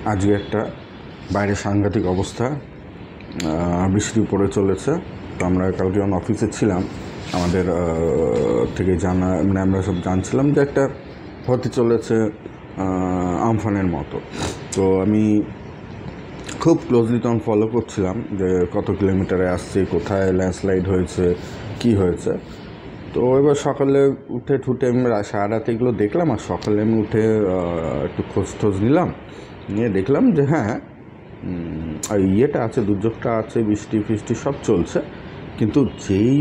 আজকে একটা বাইরে সাংঘাতিক অবস্থা, বৃষ্টি পড়ে চলেছে। তো আমরা কালকে যখন অফিসে ছিলাম আমাদের থেকে জানা মানে আমরা সব জানছিলাম যে একটা হতে চলেছে আমফানের মতো। তো আমি খুব ক্লোজলি তখন ফলো করছিলাম যে কত কিলোমিটারে আসছে, কোথায় ল্যান্ডস্লাইড হয়েছে, কি হয়েছে। তো এবার সকালে উঠে ঠুটে আমি সারা রাত এগুলো দেখলাম, আর সকালে আমি উঠে একটু খোঁজ নিলাম, নিয়ে দেখলাম যে হ্যাঁ ইয়েটা আছে, দুর্যোগটা আছে, বৃষ্টি ফিষ্টি সব চলছে, কিন্তু যেই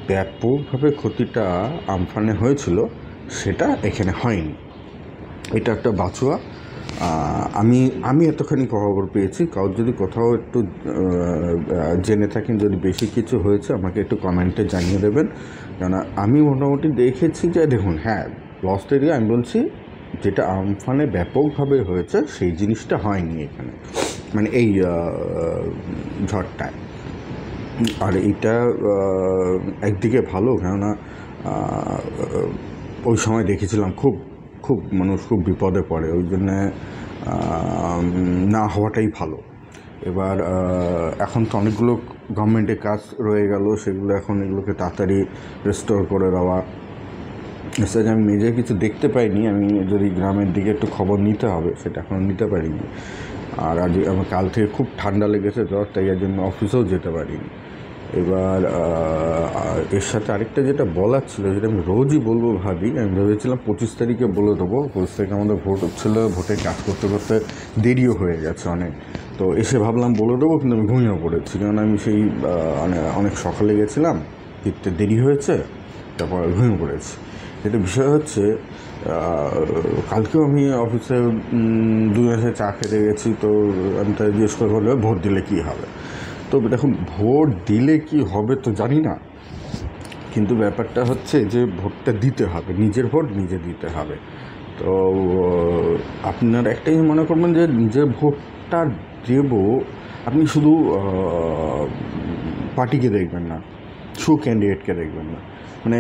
ব্যাপকভাবে ক্ষতিটা আমফানে হয়েছিল সেটা এখানে হয়নি। এটা একটা বাঁচোয়া। আমি এতখানি খবর পেয়েছি। কারোর যদি কোথাও একটু জেনে থাকেন, যদি বেশি কিছু হয়েছে আমাকে একটু কমেন্টে জানিয়ে দেবেন, কেননা আমি মোটামুটি দেখেছি যে দেখুন হ্যাঁ লস এরিয়া আমি বলছি যেটা আমফানে ব্যাপকভাবে হয়েছে সেই জিনিসটা হয়নি এখানে, মানে এই ঝড়টায়। আর এইটা একদিকে ভালো, কেননা ওই সময় দেখেছিলাম খুব খুব মানুষ খুব বিপদে পড়ে, ওই জন্যে না হওয়াটাই ভালো। এবার এখন তো অনেকগুলো গভর্নমেন্টের কাজ রয়ে গেল, সেগুলো এখন এগুলোকে তাড়াতাড়ি রেস্টোর করে দেওয়া। সেটা আমি নিজে কিছু দেখতে পাইনি, আমি যদি গ্রামের দিকে একটু খবর নিতে হবে সেটা এখনও নিতে পারিনি। আর আজ আমার কাল থেকে খুব ঠান্ডা লেগেছে জ্বর, তাই এর জন্য অফিসেও যেতে পারিনি। এবার এর সাথে আরেকটা যেটা বলার ছিল, যেটা আমি রোজই বলবো ভাবি, আমি ভেবেছিলাম 25 তারিখে বলে দেবো। 25 তারিখে আমাদের ভোট হচ্ছিল, ভোটের কাজ করতে করতে দেরিও হয়ে গেছে অনেক। তো এসে ভাবলাম বলে দেবো, কিন্তু আমি ঘুমিয়ে পড়েছি, কারণ আমি সেই অনেক সকালে গেছিলাম, ফিরতে দেরি হয়েছে, তারপর ঘুমিয়ে পড়েছি। যেটা বিষয় হচ্ছে কালকেও আমি অফিসে দুজনের চা খেতে গেছি, তো আমি তাই জিজ্ঞেস করে বলবে ভোট দিলে কী হবে। তো দেখুন ভোট দিলে কি হবে তো জানি না, কিন্তু ব্যাপারটা হচ্ছে যে ভোটটা দিতে হবে, নিজের ভোট নিজে দিতে হবে। তো আপনার একটাই মনে করবেন যে নিজের ভোটটা দেব, আপনি শুধু পার্টিকে দেখবেন না, শুধু ক্যান্ডিডেটকে দেখবেন না। মানে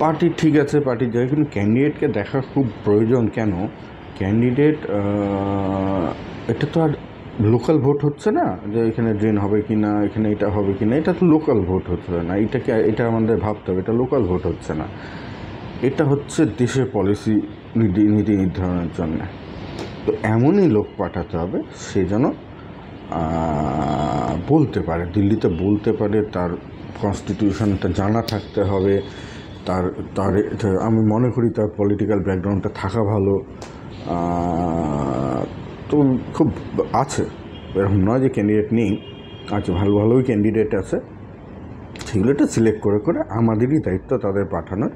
পার্টি ঠিক আছে, পার্টির জায়গায়, কিন্তু ক্যান্ডিডেটকে দেখা খুব প্রয়োজন। কেন? ক্যান্ডিডেট এটা তো আর লোকাল ভোট হচ্ছে না, যে এখানে ড্রেন হবে কি না, এখানে এটা হবে কি না, এটা তো লোকাল ভোট হচ্ছে না। এটা আমাদের ভাবতে হবে, এটা লোকাল ভোট হচ্ছে না, এটা হচ্ছে দেশের পলিসি নীতি নির্ধারণের জন্য। তো এমনই লোক পাঠাতে হবে সে যেন বলতে পারে, দিল্লিতে বলতে পারে, তার কনস্টিটিউশনটা জানা থাকতে হবে, তার তার আমি মনে করি তার পলিটিক্যাল ব্যাকগ্রাউন্ডটা থাকা ভালো। তো খুব আছে, এরকম নয় যে ক্যান্ডিডেট নেই, আছে, ভালোই ক্যান্ডিডেট আছে, সেগুলোটা সিলেক্ট করে আমাদেরই দায়িত্ব তাদের পাঠানোর।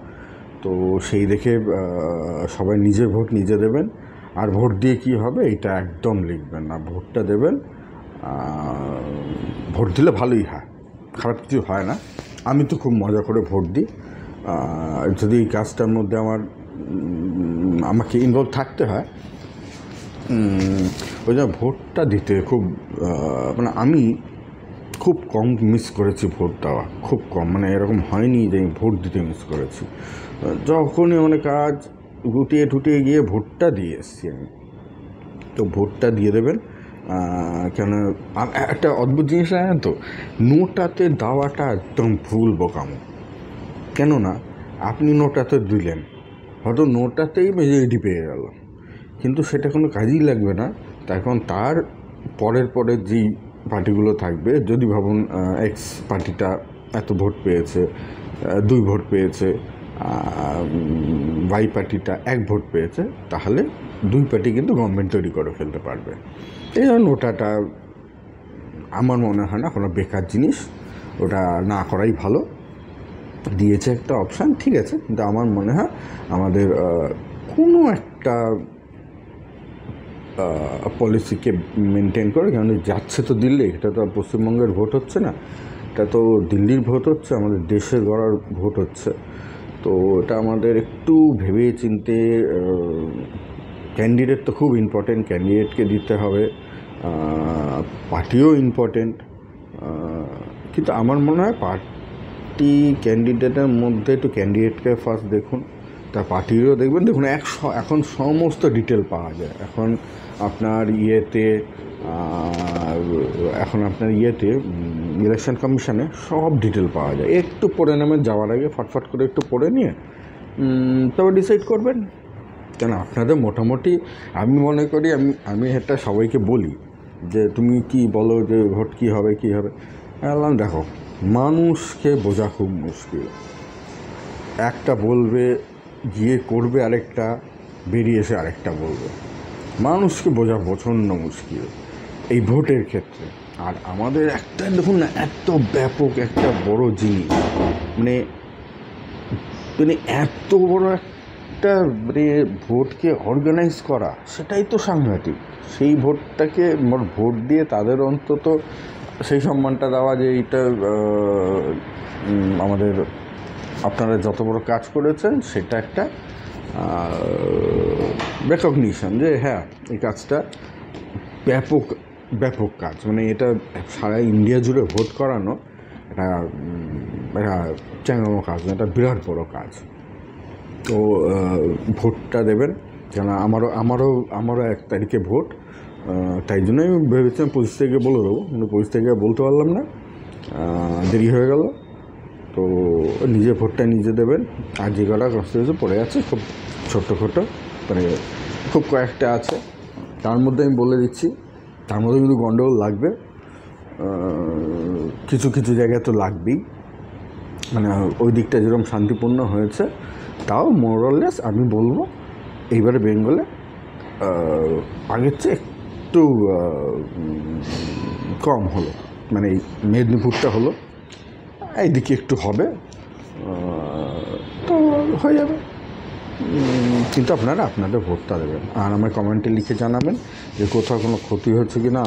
তো সেই দেখে সবাই নিজের ভোট নিজে দেবেন। আর ভোট দিয়ে কী হবে এটা একদম লিখবেন না, ভোটটা দেবেন। ভোট দিলে ভালোই হয়, খারাপ কিছু হয় না। আমি তো খুব মজা করে ভোট দিই। যদি এই কাজটার মধ্যে আমাকে ইনভলভ থাকতে হয়, ওই জন্য ভোটটা দিতে খুব মানে আমি খুব কম মিস করেছি ভোট দেওয়া, খুব কম, মানে এরকম হয়নি যে আমি ভোট দিতে মিস করেছি। যখনই অনেক কাজ গুটিয়ে ঠুটিয়ে গিয়ে ভোটটা দিয়ে এসেছি আমি। তো ভোটটা দিয়ে দেবেন। কেন একটা অদ্ভুত জিনিস জানেন তো, নোটাতে দেওয়াটা একদম ভুল বোকামো। কেননা আপনি নোটাতে দিলেন, হয়তো নোটাতেই মেজরিটি পেয়ে গেল, কিন্তু সেটা কোনো কাজই লাগবে না। তখন তার পরের যেই পার্টিগুলো থাকবে, যদি ভাবুন এক্স পার্টিটা এত ভোট পেয়েছে, 2 ভোট পেয়েছে, ওয়াই পার্টিটা 1 ভোট পেয়েছে, তাহলে 2 পার্টি কিন্তু গভর্নমেন্ট তৈরি করে ফেলতে পারবে। এই জন্য ওটাটা আমার মনে হয় না কোনো বেকার জিনিস, ওটা না করাই ভালো। দিয়েছে একটা অপশান, ঠিক আছে, কিন্তু আমার মনে হয় আমাদের কোনো একটা পলিসিকে মেনটেন করে, কারণ যাচ্ছে তো দিল্লি, এটা তো পশ্চিমবঙ্গের ভোট হচ্ছে না, এটা তো দিল্লির ভোট হচ্ছে, আমাদের দেশের গড়ার ভোট হচ্ছে। তো এটা আমাদের একটু ভেবে চিনতে, ক্যান্ডিডেট তো খুব ইম্পর্টেন্ট, ক্যান্ডিডেটকে দিতে হবে, পার্টিও ইম্পর্টেন্ট, কিন্তু আমার মনে হয় পার্টি ক্যান্ডিডেটের মধ্যে একটু ক্যান্ডিডেটকে ফার্স্ট দেখুন, তা পার্টিরও দেখবেন। দেখুন এখন সমস্ত ডিটেল পাওয়া যায় এখন আপনার ইয়েতে ইলেকশন কমিশনে সব ডিটেল পাওয়া যায়। একটু পড়ে নেবেন যাওয়ার আগে, ফটফট করে একটু পড়ে নিয়ে তবে ডিসাইড করবেন। কেন আপনাদের মোটামুটি আমি মনে করি, আমি এটা সবাইকে বলি যে তুমি কি বলো যে ভোট কী হবে বললাম দেখো, মানুষকে বোঝা খুব মুশকিল। একটা বলবে, গিয়ে করবে আরেকটা, বেরিয়ে এসে আরেকটা বলবে। মানুষকে বোঝা প্রচণ্ড মুশকিল এই ভোটের ক্ষেত্রে। আর আমাদের একটা দেখুন না, এত ব্যাপক একটা বড় জিনিস, মানে এত বড় একটা ভোটকে অর্গানাইজ করা, সেটাই তো সাংঘাতিক। সেই ভোটটাকে ভোট দিয়ে তাদের অন্তত সেই সম্মানটা দেওয়া যে এইটা আমাদের আপনারা যত বড় কাজ করেছেন সেটা একটা রেকগনিশন যে হ্যাঁ এই কাজটা ব্যাপক কাজ, মানে এটা সারা ইন্ডিয়া জুড়ে ভোট করানো এটা চ্যাংড়ামো কাজ না, এটা বিরাট বড় কাজ। তো ভোটটা দেবেন, কেন আমারও 1 তারিখে ভোট, তাই জন্যই আমি ভেবেছিলাম 25 তারিখে বলে দেবো, কিন্তু 25 তারিখে বলতে পারলাম না, দেরি হয়ে গেল। তো নিজে ভোটটা নিজে দেবেন। আর যে কটা কনস্টিটিউশন পড়ে আছে খুব ছোট্ট, মানে খুব কয়েকটা আছে, তার মধ্যে আমি বলে দিচ্ছি, তার মধ্যে কিন্তু গণ্ডগোল লাগবে, কিছু জায়গায় তো লাগবেই। মানে ওই দিকটা যেরকম শান্তিপূর্ণ হয়েছে, তাও মোরলেস আমি বলবো এইবারে বেঙ্গলে আগের চেয়ে একটু কম হলো। মানে এই মেদিনীপুরটা হলো, এইদিকে একটু হবে, তো হয়ে যাবে। কিন্তু আপনারা আপনাদের ভোটটা দেবেন, আর আমার কমেন্টে লিখে জানাবেন যে কোথাও কোনো ক্ষতি হচ্ছে কি না।